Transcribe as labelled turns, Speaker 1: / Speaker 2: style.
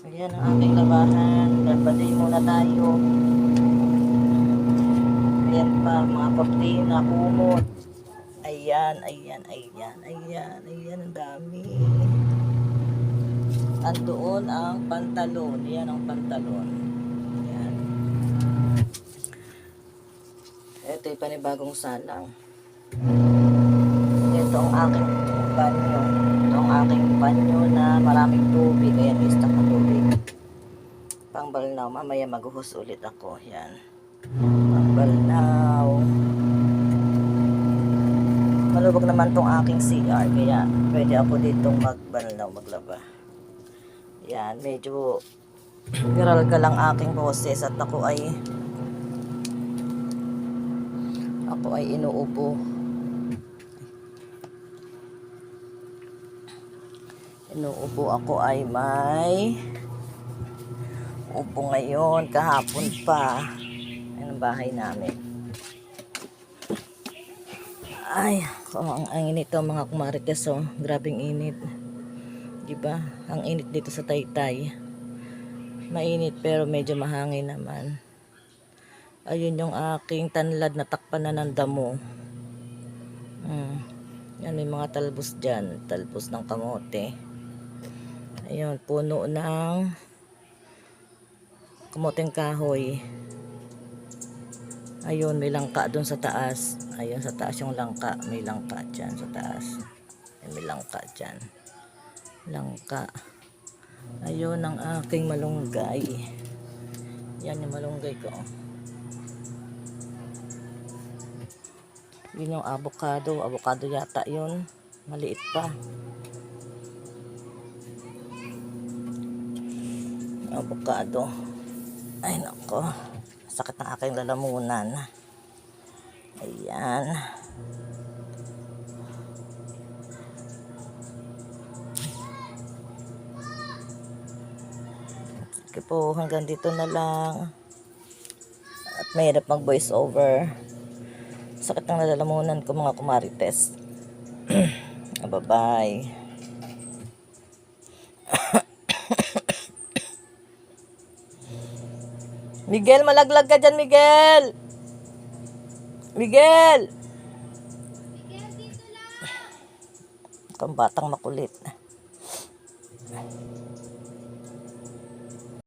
Speaker 1: Ayan ang aking labahan. Labaday muna tayo. Ayan pa, mga kortina, kumot. Ayan, ayan, ayan, ayan, ayan, ang dami. Andoon ang pantalon. Ayan ang pantalon. Ayan. Ito yung panibagong salang. Ito ang aking banyo. Ito ang aking banyo na maraming tubig. Ayan, may stock na tubig. Pangbalnaw. Mamaya maghuhos ulit ako. Ayan. Pangbalnaw. Malubog naman tong aking CR. Kaya pwede ako ditong magbalnaw, maglaba. Ayan, medyo viral ka lang aking boses at ako ay inuubo. Inuubo ako ay may upo ngayon, kahapon pa. Ayan ang bahay namin. Ay, ang init to mga kumarites, oh. Grabing init. Diba? Ang init dito sa Taytay. Mainit pero medyo mahangin naman. Ayun yung aking tanlad na takpan na ng damo. Yan, may mga talbos dyan. Talbos ng kamote. Ayun, puno ng kamoteng kahoy. Ayun, may langka dun sa taas. Ayun, sa taas yung langka. May langka dyan sa taas. May langka dyan. Langka. Ayun ang aking malunggay. Yan yung malunggay ko. Yun yung avocado. Avocado yata yun. Maliit pa. Avocado. Ay nako. Sakit ng aking lalamunan. Ayan. Sige po, hanggang dito na lang. At mahirap mag voice over. Sakit ng lalamunan ko mga kumarites. Bye-bye. Miguel, malaglag ka dyan, Miguel! Miguel! Kang batang makulit.